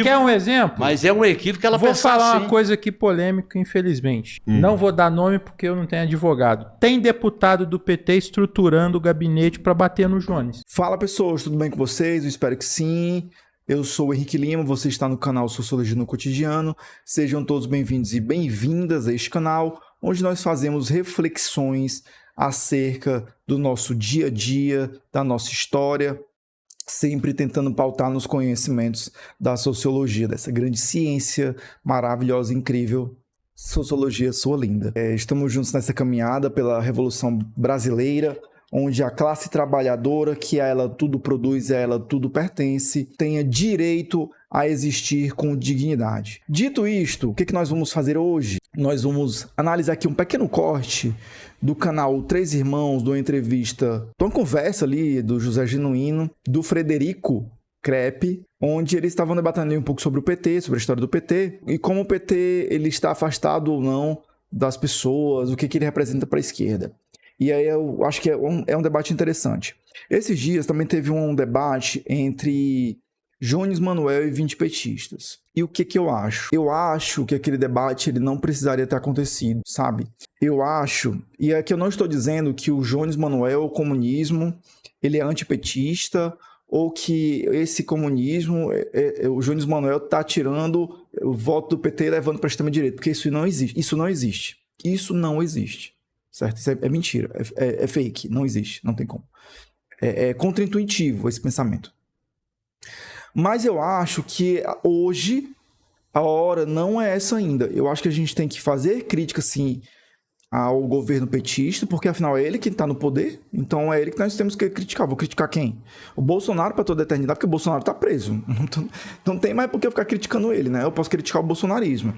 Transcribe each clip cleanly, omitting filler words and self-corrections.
Quer um exemplo? Mas é um equívoco que ela Vou pensa falar assim. uma coisa aqui polêmica, infelizmente. Não vou dar nome porque eu não tenho advogado. Tem deputado do PT estruturando o gabinete para bater no Jones. Fala pessoas, tudo bem com vocês? Eu espero que sim. Eu sou o Henrique Lima, você está no canal Sociologia no Cotidiano. Sejam todos bem-vindos e bem-vindas a este canal, onde nós fazemos reflexões acerca do nosso dia a dia, da nossa história, sempre tentando pautar nos conhecimentos da sociologia, dessa grande ciência maravilhosa, incrível, sociologia sua linda. Estamos juntos nessa caminhada pela Revolução Brasileira, onde a classe trabalhadora, que a ela tudo produz, a ela tudo pertence, tenha direito a existir com dignidade. Dito isto, o que nós vamos fazer hoje? Nós vamos analisar aqui um pequeno corte do canal Três Irmãos, de uma entrevista, de uma conversa ali do José Genuíno, do Frederico Crepe, onde eles estavam debatendo um pouco sobre o PT, sobre a história do PT, e como o PT ele está afastado ou não das pessoas, o que ele representa para a esquerda. E aí eu acho que é um debate interessante. Esses dias também teve um debate entre Jones Manuel e 20 petistas. E o que eu acho? Eu acho que aquele debate ele não precisaria ter acontecido, sabe? Eu acho, e aqui eu não estou dizendo que o Jones Manuel, o comunismo, ele é antipetista, ou que esse comunismo, o Jones Manuel está tirando o voto do PT e levando para a extrema-direita, porque isso não existe. Isso não existe. Isso não existe. Certo? Isso é mentira, é fake, não existe, não tem como. É contra-intuitivo esse pensamento. Mas eu acho que hoje a hora não é essa ainda. Eu acho que a gente tem que fazer crítica, sim, ao governo petista, porque afinal é ele que está no poder, então é ele que nós temos que criticar. Vou criticar quem? O Bolsonaro para toda a eternidade, porque o Bolsonaro está preso. Não tem mais por que eu ficar criticando ele, né? Eu posso criticar o bolsonarismo.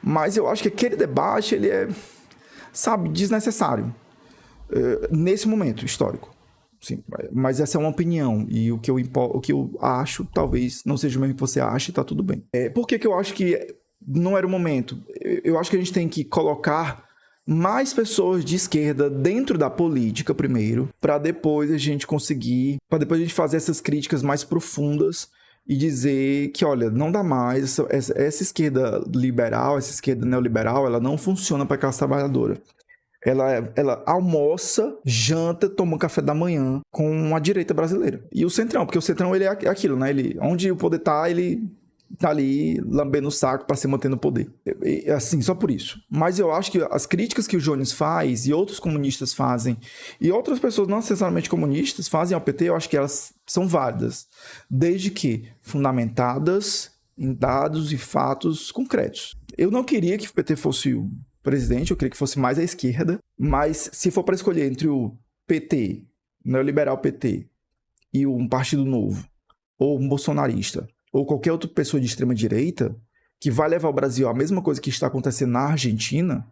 Mas eu acho que aquele debate, ele é, sabe, desnecessário nesse momento histórico. Sim, mas essa é uma opinião e o que eu acho talvez não seja o mesmo que você acha e tá tudo bem. Por que eu acho que não era o momento? Eu acho que a gente tem que colocar mais pessoas de esquerda dentro da política primeiro, para depois a gente fazer essas críticas mais profundas e dizer que, olha, não dá mais, essa esquerda liberal, essa esquerda neoliberal, ela não funciona para a classe trabalhadora. Ela almoça, janta, toma um café da manhã com a direita brasileira. E o Centrão, porque o Centrão ele é aquilo, né? Onde o poder tá, ele tá ali lambendo o saco para se manter no poder. Assim, só por isso. Mas eu acho que as críticas que o Jones faz e outros comunistas fazem, e outras pessoas não necessariamente comunistas fazem ao PT, eu acho que elas são válidas, desde que fundamentadas em dados e fatos concretos. Eu não queria que o PT fosse o presidente, eu queria que fosse mais à esquerda, mas se for para escolher entre o PT, neoliberal PT, e um partido novo, ou um bolsonarista, ou qualquer outra pessoa de extrema direita, que vai levar o Brasil à mesma coisa que está acontecendo na Argentina,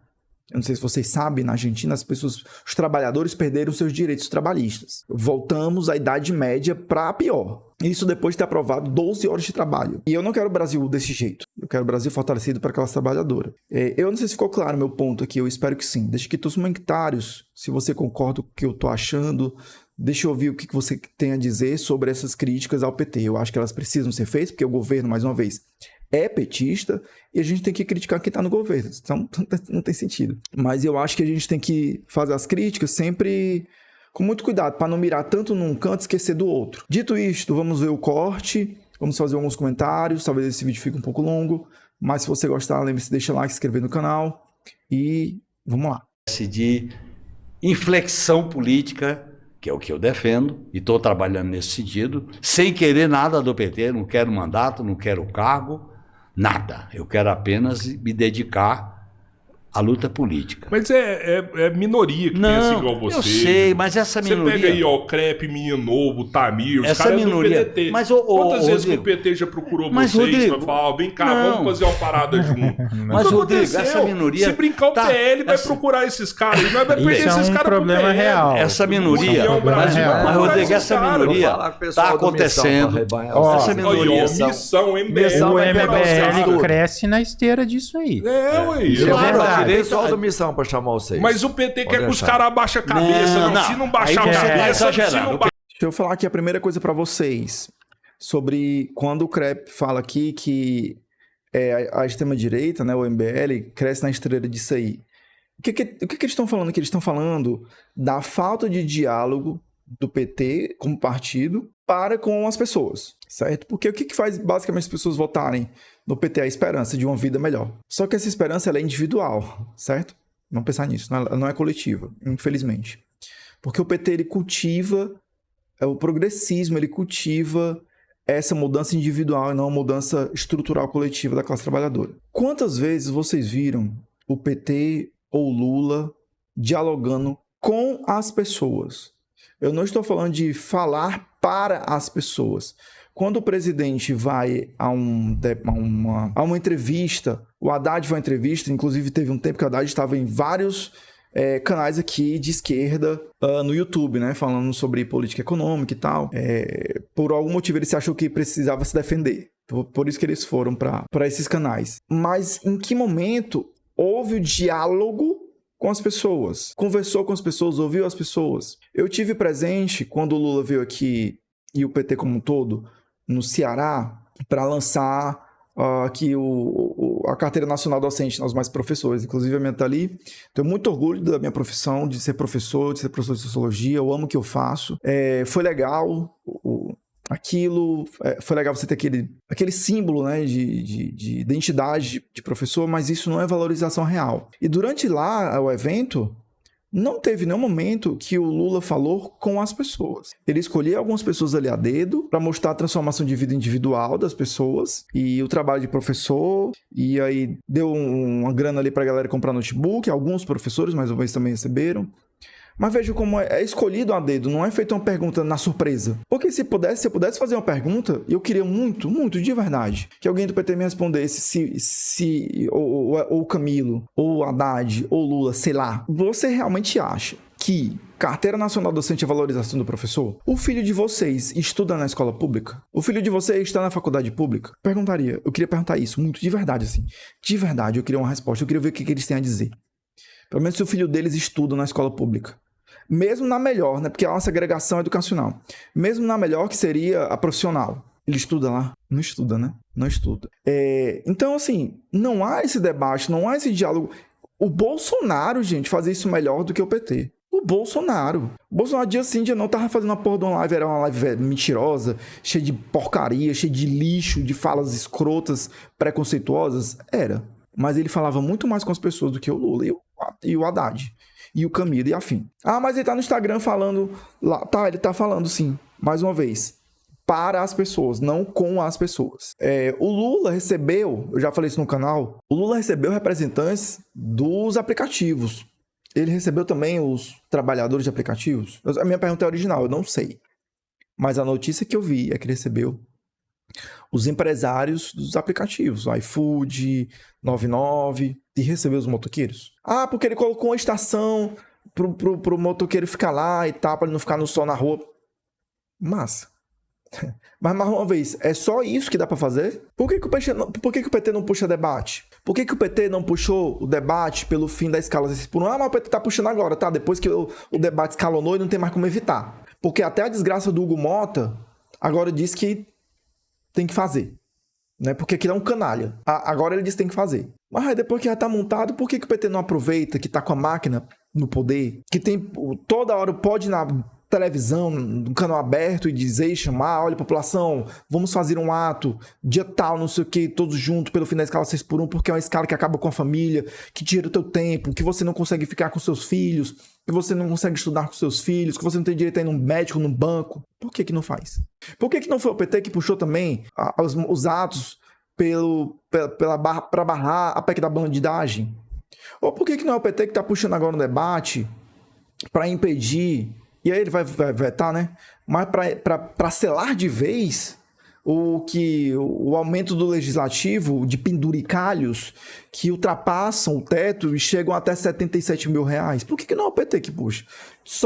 eu não sei se vocês sabem, na Argentina os trabalhadores perderam seus direitos trabalhistas. Voltamos à Idade Média para pior. Isso depois de ter aprovado 12 horas de trabalho. E eu não quero o Brasil desse jeito. Eu quero o Brasil fortalecido para a classe trabalhadora. Eu não sei se ficou claro o meu ponto aqui, eu espero que sim. Deixa aqui todos os comentários, se você concorda com o que eu estou achando. Deixa eu ouvir o que você tem a dizer sobre essas críticas ao PT. Eu acho que elas precisam ser feitas, porque o governo, mais uma vez, é petista e a gente tem que criticar quem está no governo. Então, não tem sentido. Mas eu acho que a gente tem que fazer as críticas sempre com muito cuidado, para não mirar tanto num canto e esquecer do outro. Dito isto, vamos ver o corte, vamos fazer alguns comentários, talvez esse vídeo fique um pouco longo, mas se você gostar, lembre-se de deixar like, se inscrever no canal e vamos lá. De inflexão política, que é o que eu defendo, e estou trabalhando nesse sentido, sem querer nada do PT, não quero mandato, não quero cargo, nada. Eu quero apenas me dedicar à luta política. Mas é minoria que pensa igual você. Eu sei, mas essa minoria... Você pega aí, ó, Crepe, Menino Novo, Tamir, os essa caras minoria... do PDT. Mas, quantas vezes Rodrigo, que o PT já procurou mas, vocês Rodrigo, pra falar, ó, vem cá, vamos fazer uma parada junto? Mas, Rodrigo, essa minoria... Se brincar o PL, vai procurar esses caras. E nós vai perder esses caras pro problema real. Essa minoria... Mas, Rodrigo, essa minoria tá acontecendo. Essa minoria... Missão, O MBL cresce na esteira disso aí. Ué. Pessoal do Missão pra chamar vocês. Mas o PT quer que os caras abaixem a cabeça. Se não baixar a cabeça, Deixa eu falar aqui a primeira coisa pra vocês. sobre quando o Krepp fala aqui que a extrema-direita, né, o MBL, cresce na esteira disso aí. O que eles estão falando aqui? Eles estão falando da falta de diálogo do PT como partido para com as pessoas, certo? Porque o que faz basicamente as pessoas votarem no PT? A esperança de uma vida melhor. Só que essa esperança ela é individual, certo? Vamos pensar nisso, não é coletiva, infelizmente. Porque o PT ele cultiva o progressismo, ele cultiva essa mudança individual e não a mudança estrutural coletiva da classe trabalhadora. Quantas vezes vocês viram o PT ou Lula dialogando com as pessoas? Eu não estou falando de falar para as pessoas. Quando o presidente vai a uma entrevista, o Haddad foi a uma entrevista, inclusive teve um tempo que o Haddad estava em vários canais aqui de esquerda no YouTube, né, falando sobre política econômica e tal. Por algum motivo ele se achou que precisava se defender. Por isso que eles foram para esses canais. Mas em que momento houve o diálogo com as pessoas? Conversou com as pessoas, ouviu as pessoas? Eu tive presente quando o Lula veio aqui, e o PT como um todo, no Ceará, para lançar aqui a Carteira Nacional Docente, nós mais professores, inclusive a minha tá ali. Tenho muito orgulho da minha profissão, de ser professor de Sociologia, eu amo o que eu faço. Foi legal foi legal você ter aquele símbolo, né, de identidade de professor, mas isso não é valorização real. E durante o evento, não teve nenhum momento que o Lula falou com as pessoas. Ele escolhia algumas pessoas ali a dedo para mostrar a transformação de vida individual das pessoas e o trabalho de professor, e aí deu uma grana ali para a galera comprar notebook, alguns professores mais uma vez também receberam. Mas veja como é escolhido a dedo, não é feita uma pergunta na surpresa. Porque se eu pudesse fazer uma pergunta, eu queria muito, muito, de verdade, que alguém do PT me respondesse ou o Camilo, ou o Haddad, ou o Lula, sei lá. Você realmente acha que Carteira Nacional Docente é valorização do professor? O filho de vocês estuda na escola pública? O filho de vocês está na faculdade pública? Eu queria perguntar isso, muito de verdade, assim. De verdade, eu queria uma resposta, eu queria ver o que eles têm a dizer. Pelo menos se o filho deles estuda na escola pública. Mesmo na melhor, né? Porque é uma segregação educacional. Mesmo na melhor, que seria a profissional. Ele estuda lá? Não estuda, né? Não estuda. Então, assim, não há esse debate, não há esse diálogo. O Bolsonaro, gente, fazia isso melhor do que o PT. O Bolsonaro dia sim, dia não, tava fazendo uma porra de uma live, era uma live mentirosa, cheia de porcaria, cheia de lixo, de falas escrotas, preconceituosas. Era. Mas ele falava muito mais com as pessoas do que o Lula e o Haddad. E o Camilo e afim. Mas ele tá no Instagram falando lá. Tá, ele tá falando sim, mais uma vez. Para as pessoas, não com as pessoas. O Lula recebeu, eu já falei isso no canal, o Lula recebeu representantes dos aplicativos. Ele recebeu também os trabalhadores de aplicativos? A minha pergunta é original, eu não sei. Mas a notícia que eu vi é que ele recebeu os empresários dos aplicativos, iFood, 99, e recebeu os motoqueiros. Porque ele colocou uma estação pro motoqueiro ficar lá e tal, para ele não ficar no sol na rua. Massa. Mas, mais uma vez, é só isso que dá para fazer? Por que o PT não puxa debate? Por que o PT não puxou o debate pelo fim da escala 6x1? Mas o PT tá puxando agora, tá? Depois que o debate escalonou e não tem mais como evitar. Porque até a desgraça do Hugo Mota agora diz que tem que fazer, né? Porque aquilo é um canalha. Agora ele diz que tem que fazer. Mas aí depois que já tá montado, por que o PT não aproveita que tá com a máquina no poder, que tem toda hora pode ir na televisão, no canal aberto e dizer e chamar, olha, população, vamos fazer um ato, dia tal, não sei o que, todos juntos pelo fim da escala 6x1, porque é uma escala que acaba com a família, que tira o teu tempo, que você não consegue ficar com seus filhos, que você não consegue estudar com seus filhos, que você não tem direito a ir num médico, num banco. Por que não faz? Por que não foi o PT que puxou também os atos para barrar a PEC da bandidagem? Ou por que não é o PT que está puxando agora no debate para impedir, e aí ele vai vetar, né? Mas para selar de vez o aumento do legislativo de penduricalhos que ultrapassam o teto e chegam até 77 mil reais. Por que não é o PT que puxa?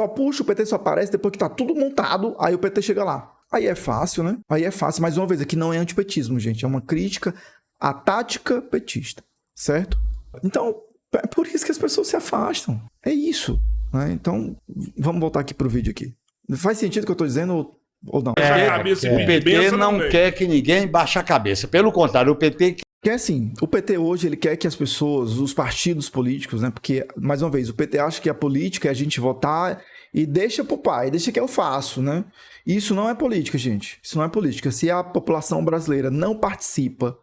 O PT só aparece depois que tá tudo montado, aí o PT chega lá. Aí é fácil, né? Aí é fácil. Mais uma vez, aqui não é antipetismo, gente. É uma crítica à tática petista, certo? Então, é por isso que as pessoas se afastam. É isso, né? Então, vamos voltar aqui pro vídeo aqui. Faz sentido o que eu tô dizendo ou Ou não? Baixar a cabeça e O pedir PT bênção não vem. quer que ninguém baixe a cabeça. Pelo contrário, o PT Que é assim, o PT hoje, ele quer que as pessoas, os partidos políticos, né? Porque, mais uma vez, o PT acha que a política é a gente votar e deixa pro pai, deixa que eu faço, né? Isso não é política, gente. Isso não é política. Se a população brasileira não participa,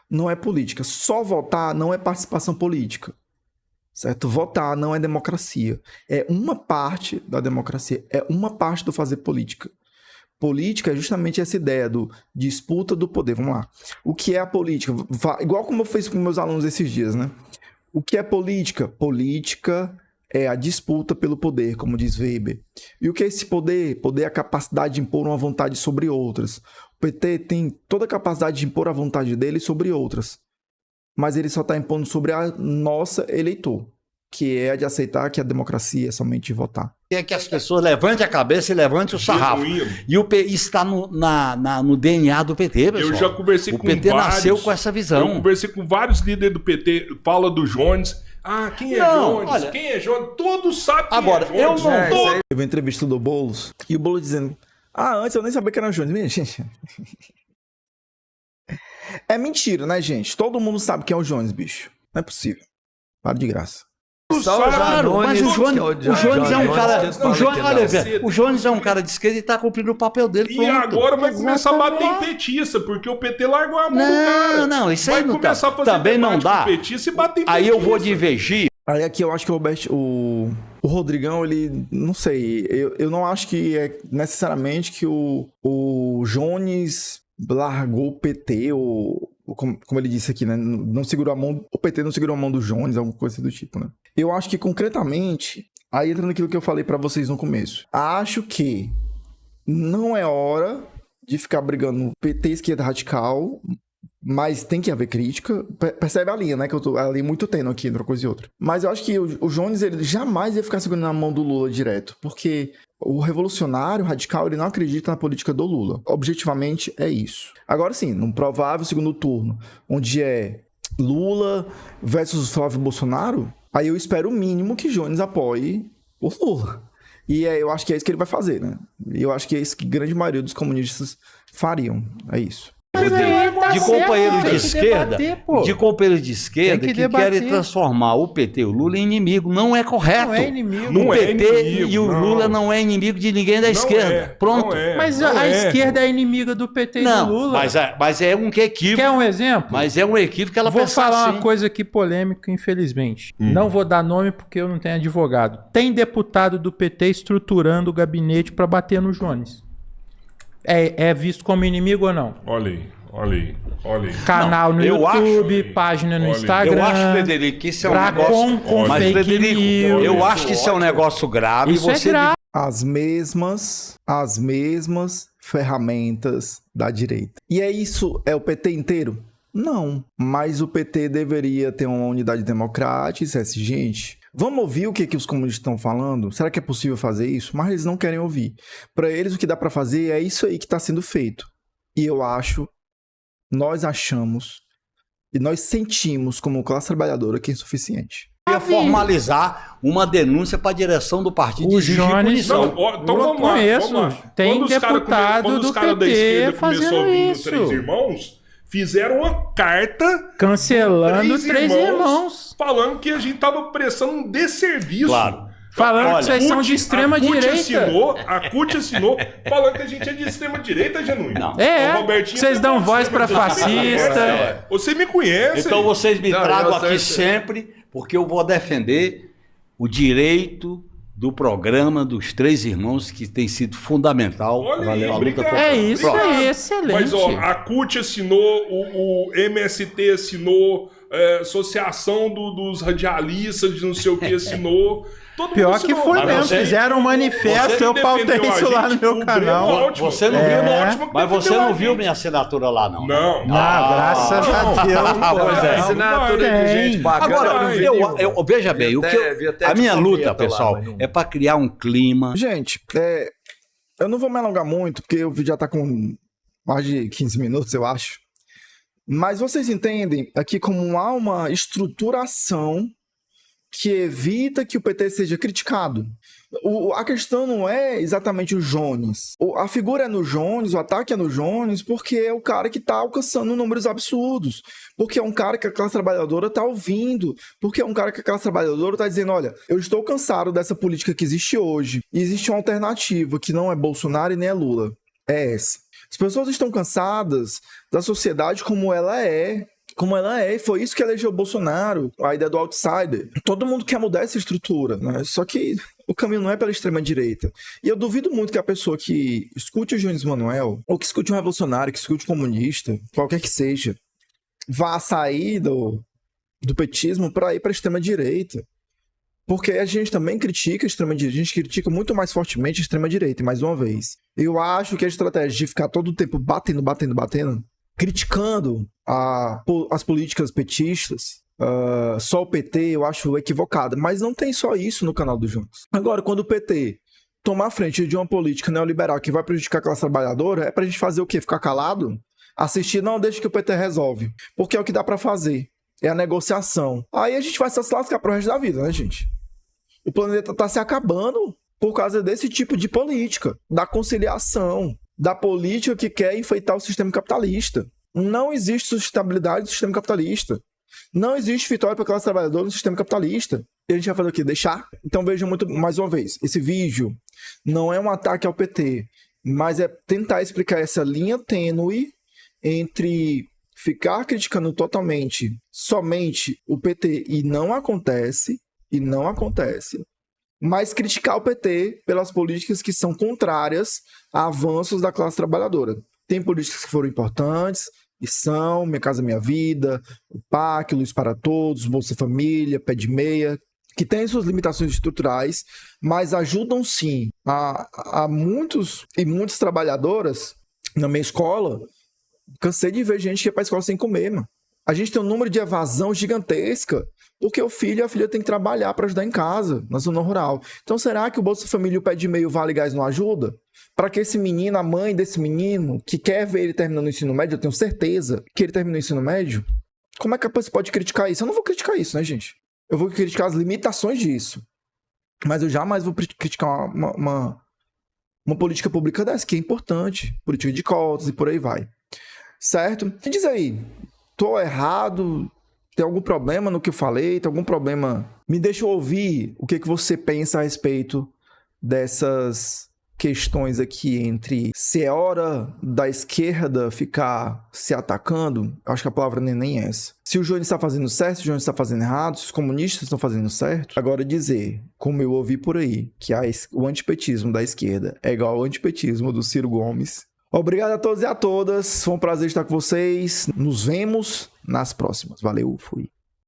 não é política. Só votar não é participação política. Certo? Votar não é democracia. É uma parte da democracia. É uma parte do fazer política. Política é justamente essa ideia do disputa do poder. Vamos lá. O que é a política? Igual como eu fiz com meus alunos esses dias, né? O que é política? Política é a disputa pelo poder, como diz Weber. E o que é esse poder? Poder é a capacidade de impor uma vontade sobre outras. O PT tem toda a capacidade de impor a vontade dele sobre outras. Mas ele só está impondo sobre a nossa eleitor, que é a de aceitar que a democracia é somente de votar. quer que as pessoas levantem a cabeça e levantem o sarrafo. E o PT está no DNA do PT, pessoal. Eu já conversei o com PT vários. nasceu com essa visão. Eu conversei com vários líderes do PT, fala do Jones. Ah, quem é Não, Jones? olha, Quem é Jones? Todos sabem quem agora, é Jones. eu não vou- Todos. Teve uma entrevista do Boulos, e o Boulos dizendo, antes eu nem sabia que era Jones. Minha gente... É mentira, né, gente? Todo mundo sabe quem é o Jones, bicho. Não é possível. Para de graça. Só o Claro, mas o Jones, o Jones é um cara. O Jones, olha, velho, o Jones é um cara de esquerda e está cumprindo o papel dele. E Pronto. agora vai começar a bater em Exatamente. petista, porque o PT largou a mão do cara. Não, isso aí vai não começar tá. a fazer Também não debate dá. com petista e bater em Aí eu vou petista. divergir. Aí aqui eu acho que o Rodrigão, ele... Não sei. Eu não acho que é necessariamente que o Jones largou o PT, ou... Como ele disse aqui, né? Não segurou a mão... O PT não segurou a mão do Jones, alguma coisa do tipo, né? Eu acho que, concretamente... Aí entra naquilo que eu falei pra vocês no começo. Acho que não é hora de ficar brigando PT esquerda radical, mas tem que haver crítica. Percebe a linha, né? Que eu tô ali muito tendo aqui entre uma coisa e outra. Mas eu acho que o Jones, ele jamais ia ficar segurando a mão do Lula direto, porque o revolucionário radical, ele não acredita na política do Lula. Objetivamente, é isso. Agora sim, num provável segundo turno, onde é Lula versus Flávio Bolsonaro, aí eu espero o mínimo que Jones apoie o Lula. E eu acho que é isso que ele vai fazer, né? E eu acho que é isso que a grande maioria dos comunistas fariam. É isso. De companheiros de esquerda, de companheiros de esquerda Tem que que debater. querem transformar o PT e o Lula em inimigo. Não é correto. Não é inimigo. O Não é PT inimigo, e o não. Lula não é inimigo de ninguém da esquerda. É, Pronto. não é, Mas não a é. esquerda é inimiga do PT e Não, do Lula. mas é um equívoco. Quer um exemplo? Mas é um equívoco que ela Vou pensa falar assim. uma coisa aqui polêmica, infelizmente. Não vou dar nome porque eu não tenho advogado. Tem deputado do PT estruturando o gabinete para bater no Jones. É visto como inimigo ou não? Olha aí, olha aí, olha aí. Canal no eu YouTube, acho- página no olha, Instagram. Eu acho, Frederico, que isso é um pra negócio... com Mas, fake Frederico, news. eu acho que isso é um negócio grave. Isso é você grave. As mesmas ferramentas da direita. E é o PT inteiro? Não. Mas o PT deveria ter uma unidade democrática e dissesse, gente, vamos ouvir o que os comunistas estão falando? Será que é possível fazer isso? Mas eles não querem ouvir. Para eles, o que dá para fazer é isso aí que está sendo feito. E nós achamos, e nós sentimos como classe trabalhadora que é insuficiente. ia formalizar uma denúncia para a direção do partido O de exigir Jones- punição. Não, ó, então Eu vamos lá, conheço. vamos lá. Tem Quando os cara deputado quando os do cara da PT esquerda começou a fazendo vir no isso. Três Irmãos, fizeram uma carta Cancelando Três Irmãos. falando que a gente tava prestando um desserviço. Claro. Falando Olha, que vocês são de extrema direita. A CUT assinou falando que a gente é de extrema direita, Genuíno. Não. É, O Robertinho vocês dão também voz é pra de extrema fascista. direita. Você me conhece. Então vocês me Não, tragam eu aqui sei. sempre, porque eu vou defender o direito do programa dos Três Irmãos, que tem sido fundamental Olha aí, para a luta obrigado. por É isso Pronto. aí, excelente. Mas ó, a CUT assinou, o MST assinou, Associação dos Radialistas de não sei o que assinou. Todo mundo Pior que assinou. foi Mas mesmo, você- fizeram um manifesto, Você eu pautei defendeu a isso lá no gente, meu o canal. Breno Altman. Você não O viu, Breno É. Altman que Mas você defendeu não a viu gente. minha assinatura lá, não. Não. Graças a Deus. Pois é. Assinatura de Tem. gente bacana. Agora, eu não vi eu, nenhuma. veja bem, Vi o que até- vi até a de minha luta, cometa lá, pessoal, mas não- é para criar um clima. Gente, eu não vou me alongar muito, porque o vídeo já tá com mais de 15 minutos, eu acho. Mas vocês entendem aqui como há uma estruturação que evita que o PT seja criticado. A questão não é exatamente o Jones. A figura é no Jones, o ataque é no Jones, porque é o cara que está alcançando números absurdos. Porque é um cara que a classe trabalhadora está ouvindo. Porque é um cara que a classe trabalhadora está dizendo, olha, eu estou cansado dessa política que existe hoje. E existe uma alternativa que não é Bolsonaro e nem é Lula. É essa. As pessoas estão cansadas da sociedade como ela é. Foi isso que elegeu o Bolsonaro, a ideia do outsider. Todo mundo quer mudar essa estrutura, né? Só que o caminho não é pela extrema-direita. E eu duvido muito que a pessoa que escute o Jones Manuel, ou que escute um revolucionário, que escute um comunista, qualquer que seja, vá sair do petismo para ir para a extrema-direita. Porque a gente também critica a extrema-direita, a gente critica muito mais fortemente a extrema-direita, e mais uma vez. Eu acho que a estratégia de ficar todo o tempo batendo, criticando as políticas petistas, só o PT, eu acho equivocada. Mas não tem só isso no canal do Jones. Agora, quando o PT tomar a frente de uma política neoliberal que vai prejudicar a classe trabalhadora, é pra gente fazer o quê? Ficar calado? Assistir? Não, deixa que o PT resolve. Porque é o que dá pra fazer. É a negociação. Aí a gente vai se lascar pro resto da vida, né, gente? O planeta tá se acabando por causa desse tipo de política, da conciliação, da política que quer enfeitar o sistema capitalista. Não existe sustentabilidade do sistema capitalista. Não existe vitória para a classe trabalhadora no sistema capitalista. E a gente vai fazer o quê? Deixar? Então vejam muito, mais uma vez, esse vídeo não é um ataque ao PT, mas é tentar explicar essa linha tênue entre ficar criticando totalmente, somente o PT e não acontece, mas criticar o PT pelas políticas que são contrárias a avanços da classe trabalhadora. Tem políticas que foram importantes, e são Minha Casa Minha Vida, o PAC, Luz para Todos, Bolsa Família, Pé de Meia, que têm suas limitações estruturais, mas ajudam sim a muitos e muitas trabalhadoras. Na minha escola, cansei de ver gente que ia para a escola sem comer, mano. A gente tem um número de evasão gigantesca, porque o filho e a filha têm que trabalhar para ajudar em casa, na zona rural. Então, será que o Bolsa Família e o Pé de Meio, o Vale Gás não ajuda? Para que esse menino, a mãe desse menino, que quer ver ele terminando o ensino médio, eu tenho certeza que ele terminou o ensino médio, como é que você pode criticar isso? Eu não vou criticar isso, né, gente? Eu vou criticar as limitações disso. Mas eu jamais vou criticar uma política pública dessa, que é importante. Política de cotas e por aí vai. Certo? Me diz aí, tô errado? Tem algum problema no que eu falei? Tem algum problema? Me deixa ouvir o que você pensa a respeito dessas questões aqui entre se é hora da esquerda ficar se atacando. Acho que a palavra nem é essa. Se o Jones está fazendo certo, se o Jones está fazendo errado, se os comunistas estão fazendo certo. Agora dizer, como eu ouvi por aí, que o antipetismo da esquerda é igual ao antipetismo do Ciro Gomes. Obrigado a todos e a todas. Foi um prazer estar com vocês. Nos vemos nas próximas. Valeu, fui.